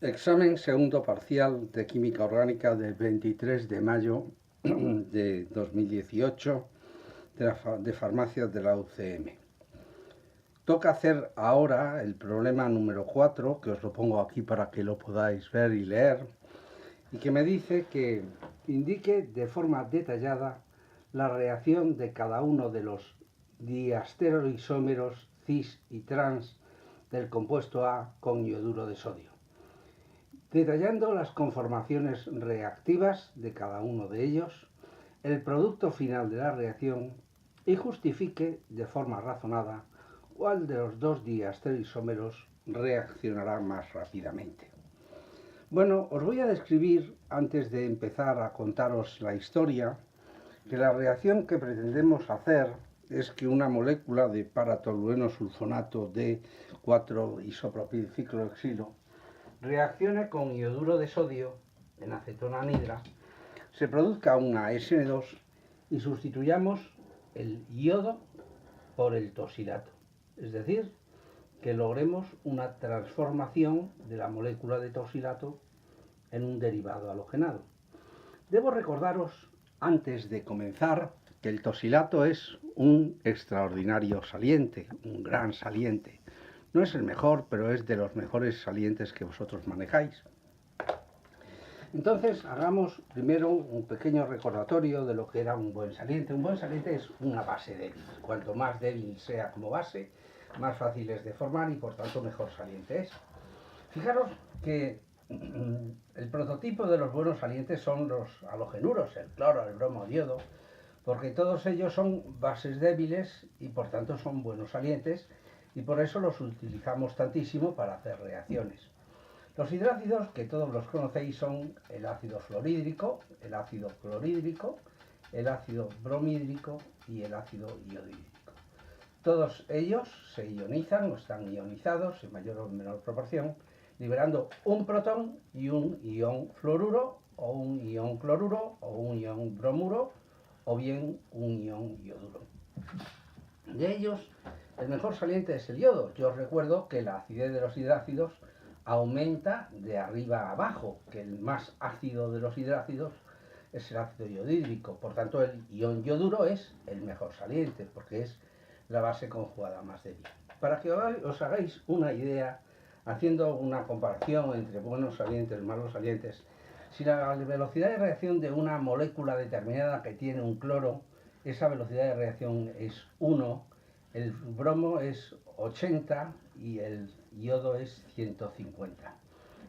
Examen segundo parcial de Química Orgánica del 23 de mayo de 2018 de Farmacia de la UCM. Toca hacer ahora el problema número 4, que os lo pongo aquí para que lo podáis ver y leer, y que me dice que indique de forma detallada la reacción de cada uno de los diastereoisómeros cis y trans del compuesto A con ioduro de sodio, detallando las conformaciones reactivas de cada uno de ellos, el producto final de la reacción y justifique de forma razonada cuál de los dos diastereoisómeros reaccionará más rápidamente. Bueno, os voy a describir, antes de empezar a contaros la historia, que la reacción que pretendemos hacer es que una molécula de paratolueno sulfonato de 4-isopropilciclohexilo reaccione con ioduro de sodio en acetona anhidra, se produzca una SN2 y sustituyamos el iodo por el tosilato. Es decir, que logremos una transformación de la molécula de tosilato en un derivado halogenado. Debo recordaros, antes de comenzar, que el tosilato es un extraordinario saliente, un gran saliente. No es el mejor, pero es de los mejores salientes que vosotros manejáis. Entonces, hagamos primero un pequeño recordatorio de lo que era un buen saliente. Un buen saliente es una base débil. Cuanto más débil sea como base, más fácil es de formar y por tanto mejor saliente es. Fijaros que el prototipo de los buenos salientes son los halogenuros, el cloro, el bromo, el yodo, porque todos ellos son bases débiles y por tanto son buenos salientes y por eso los utilizamos tantísimo para hacer reacciones. Los hidrácidos, que todos los conocéis, son el ácido fluorhídrico, el ácido clorhídrico, el ácido bromhídrico y el ácido iodídrico. Todos ellos se ionizan o están ionizados en mayor o menor proporción, liberando un protón y un ion fluoruro, o un ion cloruro, o un ion bromuro, o bien un ion ioduro. De ellos, el mejor saliente es el yodo. Yo os recuerdo que la acidez de los hidrácidos aumenta de arriba a abajo, que el más ácido de los hidrácidos es el ácido iodídrico. Por tanto, el ion yoduro es el mejor saliente, porque es la base conjugada más débil. Para que os hagáis una idea, haciendo una comparación entre buenos salientes y malos salientes, si la velocidad de reacción de una molécula determinada que tiene un cloro, esa velocidad de reacción es 1, el bromo es 80 y el yodo es 150.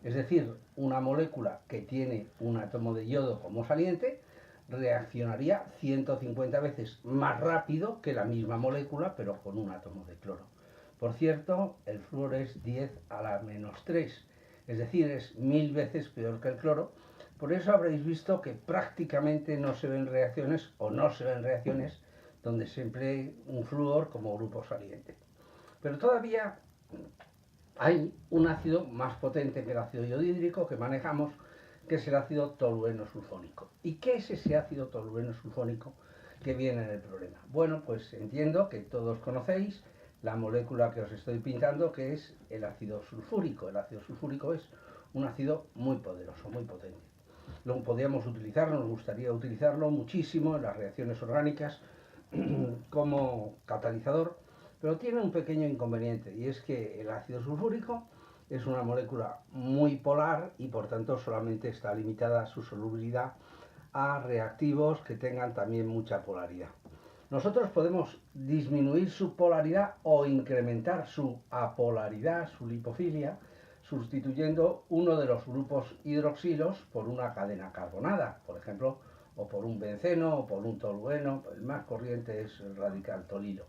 Es decir, una molécula que tiene un átomo de yodo como saliente reaccionaría 150 veces más rápido que la misma molécula, pero con un átomo de cloro. Por cierto, el flúor es 10 a la menos 3, es decir, es 1000 veces peor que el cloro. Por eso habréis visto que prácticamente no se ven reacciones o no se ven reacciones donde se emplee un flúor como grupo saliente. Pero todavía hay un ácido más potente que el ácido iodídrico que manejamos, que es el ácido tolueno sulfónico. ¿Y qué es ese ácido tolueno sulfónico que viene en el problema? Bueno, pues entiendo que todos conocéis la molécula que os estoy pintando, que es el ácido sulfúrico. El ácido sulfúrico es un ácido muy poderoso, muy potente. Lo podríamos utilizar, nos gustaría utilizarlo muchísimo en las reacciones orgánicas como catalizador, pero tiene un pequeño inconveniente, y es que el ácido sulfúrico es una molécula muy polar y por tanto solamente está limitada su solubilidad a reactivos que tengan también mucha polaridad. Nosotros podemos disminuir su polaridad o incrementar su apolaridad, su lipofilia, sustituyendo uno de los grupos hidroxilos por una cadena carbonada, por ejemplo, o por un benceno o por un tolueno. El más corriente es el radical tolilo.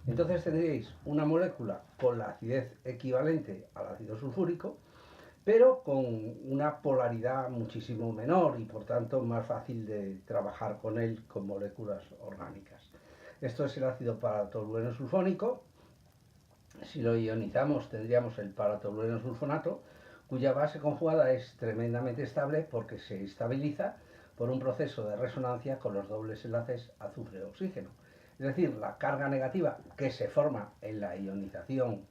Entonces tendríais una molécula con la acidez equivalente al ácido sulfúrico, pero con una polaridad muchísimo menor y por tanto más fácil de trabajar con él con moléculas orgánicas. Esto es el ácido paratolueno sulfónico. Si lo ionizamos tendríamos el paratolueno sulfonato, cuya base conjugada es tremendamente estable porque se estabiliza por un proceso de resonancia con los dobles enlaces azufre-oxígeno. Es decir, la carga negativa que se forma en la ionización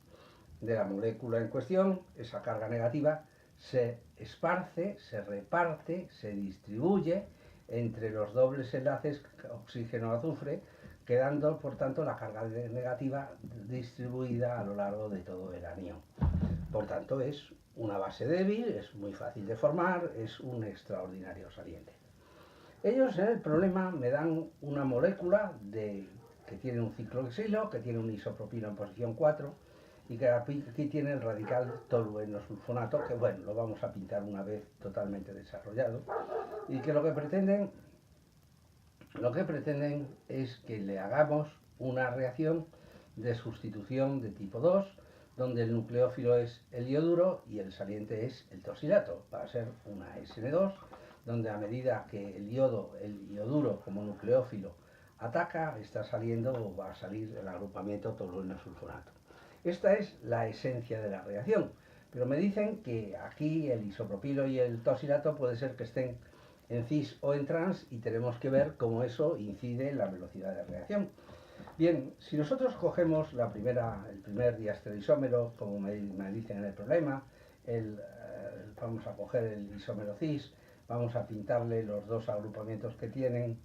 de la molécula en cuestión, esa carga negativa se esparce, se reparte, se distribuye entre los dobles enlaces oxígeno-azufre, quedando por tanto la carga negativa distribuida a lo largo de todo el anión. Por tanto es una base débil, es muy fácil de formar, es un extraordinario saliente. Ellos en el problema me dan una molécula que tiene un ciclohexilo, que tiene un isopropilo en posición 4 y que aquí tiene el radical tolueno sulfonato, que bueno, lo vamos a pintar una vez totalmente desarrollado, y que lo que pretenden es que le hagamos una reacción de sustitución de tipo 2, donde el nucleófilo es el ioduro y el saliente es el tosilato. Va a ser una SN2, donde a medida que el ioduro como nucleófilo ataca, está saliendo o va a salir el agrupamiento tolueno sulfonato. Esta es la esencia de la reacción, pero me dicen que aquí el isopropilo y el tosilato puede ser que estén en cis o en trans y tenemos que ver cómo eso incide en la velocidad de reacción. Bien, si nosotros cogemos el primer diastereoisómero, como me dicen en el problema, vamos a coger el isómero cis, vamos a pintarle los dos agrupamientos que tienen,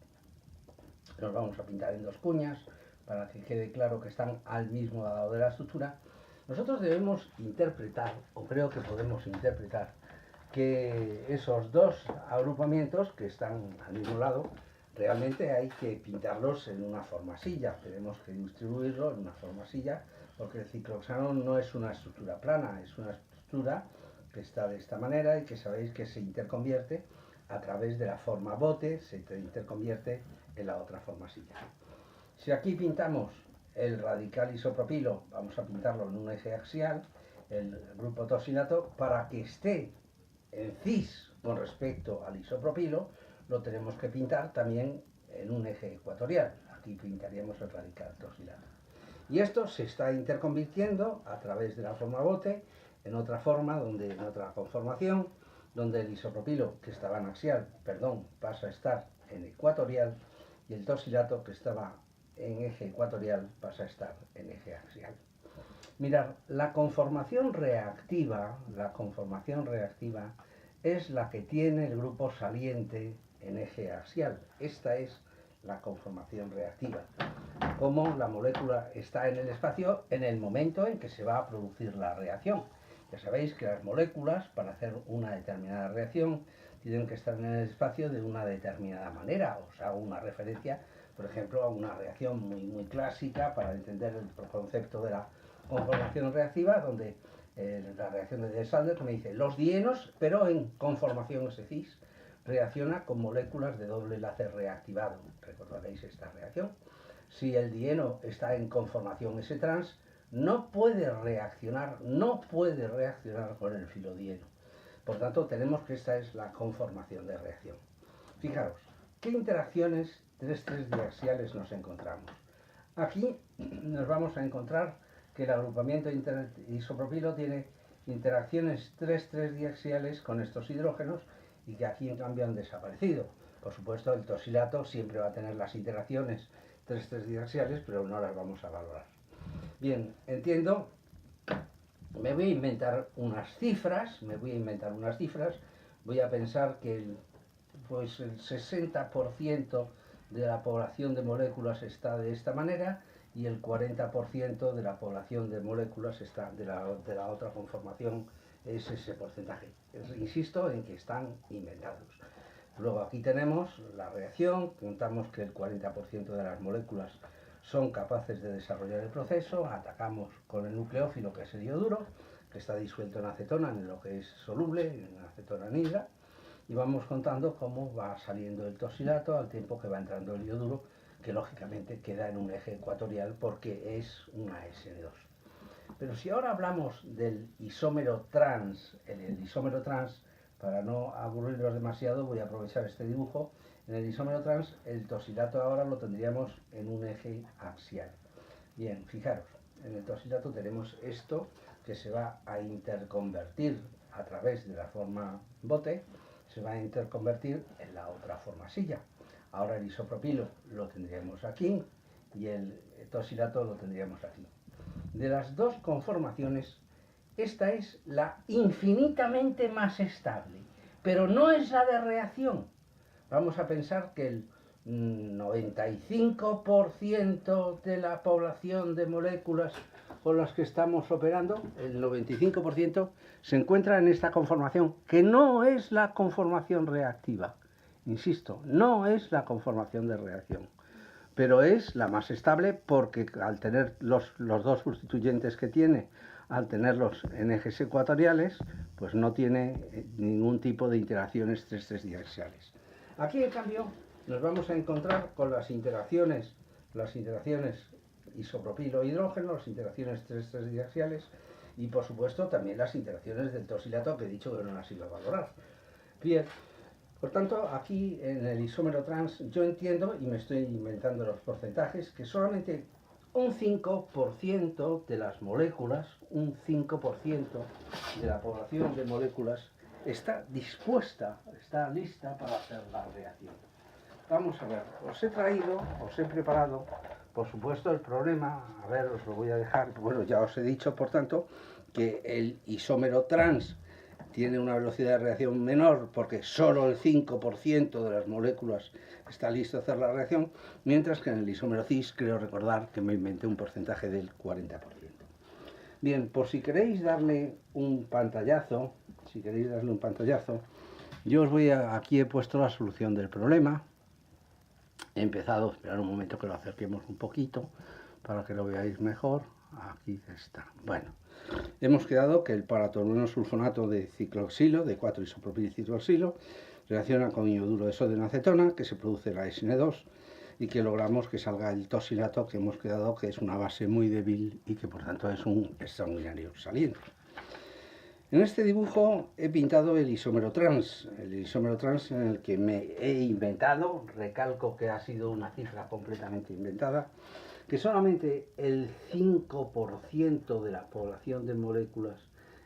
los vamos a pintar en dos cuñas para que quede claro que están al mismo lado de la estructura. Nosotros debemos interpretar, o creo que podemos interpretar, que esos dos agrupamientos que están al mismo lado, realmente hay que pintarlos en una forma silla. Tenemos que distribuirlo en una forma silla, porque el ciclohexano no es una estructura plana, es una estructura que está de esta manera y que sabéis que se interconvierte a través de la forma bote, se interconvierte en la otra forma silla. Si aquí pintamos el radical isopropilo, vamos a pintarlo en un eje axial, el grupo tosilato, para que esté en cis con respecto al isopropilo, lo tenemos que pintar también en un eje ecuatorial. Aquí pintaríamos el radical tosilato. Y esto se está interconvirtiendo a través de la forma bote en otra forma, en otra conformación, donde el isopropilo, que estaba en axial, pasa a estar en ecuatorial, y el tosilato, que estaba en eje ecuatorial, pasa a estar en eje axial. Mirad, la conformación reactiva es la que tiene el grupo saliente en eje axial. Esta es la conformación reactiva. Como la molécula está en el espacio en el momento en que se va a producir la reacción. Ya sabéis que las moléculas, para hacer una determinada reacción, tienen que estar en el espacio de una determinada manera. Os hago una referencia, por ejemplo, a una reacción muy clásica para entender el concepto de la conformación reactiva, donde la reacción de Diels-Alder me dice los dienos, pero en conformación S-cis, reacciona con moléculas de doble enlace reactivado. Recordaréis esta reacción. Si el dieno está en conformación S-trans, no puede reaccionar con el filodieno. Por tanto, tenemos que esta es la conformación de reacción. Fijaros, ¿qué interacciones 3,3 diaxiales nos encontramos? Aquí nos vamos a encontrar que el agrupamiento isopropilo tiene interacciones 3,3 diaxiales con estos hidrógenos y que aquí en cambio han desaparecido. Por supuesto, el tosilato siempre va a tener las interacciones 3,3 diaxiales, pero no las vamos a valorar. Bien, entiendo. Me voy a inventar unas cifras, voy a pensar que el 60% de la población de moléculas está de esta manera y el 40% de la población de moléculas está de la otra conformación, es ese porcentaje. Insisto en que están inventados. Luego aquí tenemos la reacción, contamos que el 40% de las moléculas son capaces de desarrollar el proceso, atacamos con el nucleófilo, que es el ioduro, que está disuelto en acetona, en lo que es soluble, en acetona anhidra, y vamos contando cómo va saliendo el tosilato al tiempo que va entrando el ioduro, que lógicamente queda en un eje ecuatorial porque es una SN2. Pero si ahora hablamos del isómero trans, el isómero trans, para no aburrirlos demasiado, voy a aprovechar este dibujo. En el isómero trans, el tosilato ahora lo tendríamos en un eje axial. Bien, fijaros, en el tosilato tenemos esto que se va a interconvertir a través de la forma bote, se va a interconvertir en la otra forma silla. Ahora el isopropilo lo tendríamos aquí y el tosilato lo tendríamos aquí. De las dos conformaciones, esta es la infinitamente más estable, pero no es la de reacción. Vamos a pensar que el 95% de la población de moléculas con las que estamos operando, el 95% se encuentra en esta conformación, que no es la conformación reactiva. Insisto, no es la conformación de reacción, pero es la más estable porque al tener los dos sustituyentes que tiene, al tenerlos en ejes ecuatoriales, pues no tiene ningún tipo de interacciones 3,3 diaxiales. Aquí, en cambio, nos vamos a encontrar con las interacciones isopropilo-hidrógeno, las interacciones 3,3 diaxiales y, por supuesto, también las interacciones del tosilato que he dicho que no las iba a valorar. Bien, por tanto, aquí en el isómero trans yo entiendo, y me estoy inventando los porcentajes, que solamente un 5% de las moléculas, un 5% de la población de moléculas está dispuesta, está lista para hacer la reacción. Vamos a ver, os he preparado, por supuesto, el problema, a ver, os lo voy a dejar, bueno, ya os he dicho, por tanto, que el isómero trans tiene una velocidad de reacción menor porque solo el 5% de las moléculas está listo a hacer la reacción, mientras que en el isómero cis creo recordar que me inventé un porcentaje del 40%. Bien, por si queréis darle un pantallazo, yo os voy a, aquí he puesto la solución del problema. He empezado, esperar un momento que lo acerquemos un poquito para que lo veáis mejor. Aquí está. Bueno, hemos quedado que el paratolueno sulfonato de cicloxilo, de 4-isopropilcicloxilo, reacciona con ioduro de sodio en acetona, que se produce la SN2, y que logramos que salga el tosilato, que hemos quedado que es una base muy débil y que por tanto es un extraordinario saliente. En este dibujo he pintado el isómero trans en el que me he inventado, recalco que ha sido una cifra completamente inventada, que solamente el 5% de la población de moléculas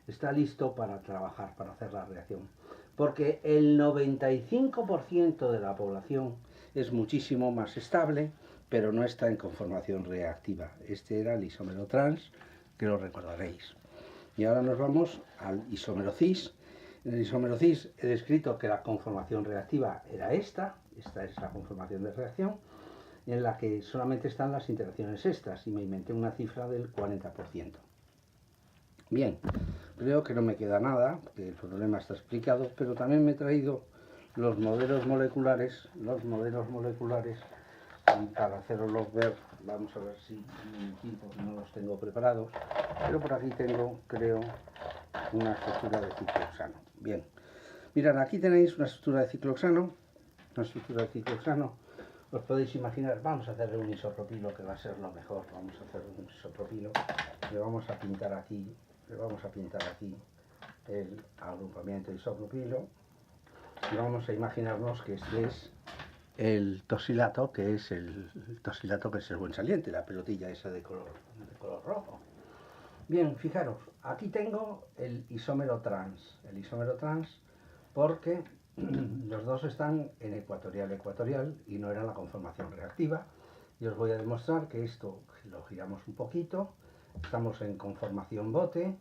está listo para trabajar, para hacer la reacción. Porque el 95% de la población es muchísimo más estable, pero no está en conformación reactiva. Este era el isómero trans, que lo recordaréis. Y ahora nos vamos al isómero cis. En el isómero cis he descrito que la conformación reactiva era esta es la conformación de reacción, en la que solamente están las interacciones estas, y me inventé una cifra del 40%. Bien, creo que no me queda nada, que el problema está explicado, pero también me he traído los modelos moleculares, y para haceroslos ver, vamos a ver si en tiempo no los tengo preparados, pero por aquí tengo, creo, una estructura de ciclohexano. Bien, mirad, aquí tenéis una estructura de ciclohexano, os podéis imaginar, vamos a hacerle un isopropilo que va a ser lo mejor, vamos a hacer un isopropilo, le vamos a pintar aquí el agrupamiento isopropilo, y vamos a imaginarnos que este es el tosilato, que es el buen saliente, la pelotilla esa de color rojo. Bien, fijaros, aquí tengo el isómero trans, porque los dos están en ecuatorial y no era la conformación reactiva. Y os voy a demostrar que esto lo giramos un poquito, estamos en conformación bote,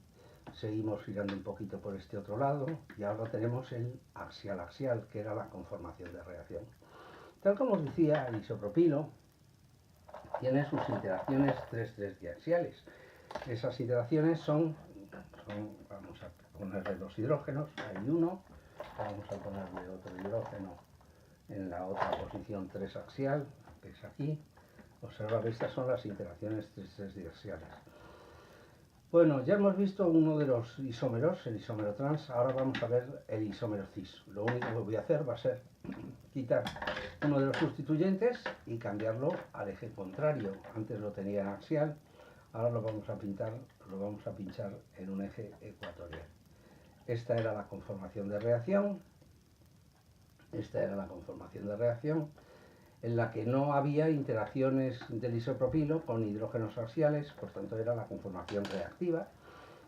seguimos girando un poquito por este otro lado y ahora tenemos el axial, que era la conformación de reacción. Tal como os decía, el isopropilo tiene sus interacciones 3,3 diaxiales. Esas interacciones son, vamos a ponerle los hidrógenos, hay uno, vamos a ponerle otro hidrógeno en la otra posición 3 axial, que es aquí. Observad, estas son las interacciones 3,3 diaxiales. Bueno, ya hemos visto uno de los isómeros, el isómero trans, ahora vamos a ver el isómero cis. Lo único que voy a hacer va a ser quitar uno de los sustituyentes y cambiarlo al eje contrario. Antes lo tenía en axial, ahora lo vamos a pinchar en un eje ecuatorial. Esta era la conformación de reacción, en la que no había interacciones del isopropilo con hidrógenos axiales, por tanto era la conformación reactiva,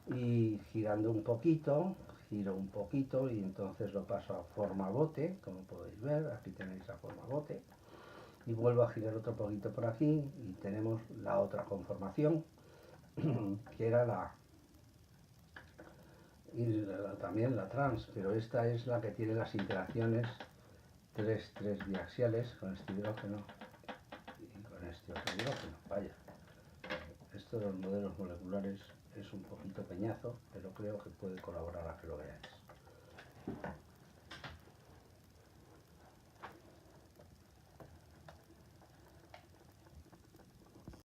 y girando un poquito, giro un poquito y entonces lo paso a forma bote, como podéis ver, aquí tenéis la forma bote, y vuelvo a girar otro poquito por aquí y tenemos la otra conformación, que era Y también la trans, pero esta es la que tiene las interacciones 3,3 biaxiales con este hidrógeno y con este otro hidrógeno. Vaya, esto de los modelos moleculares es un poquito peñazo, pero creo que puede colaborar a que lo veáis.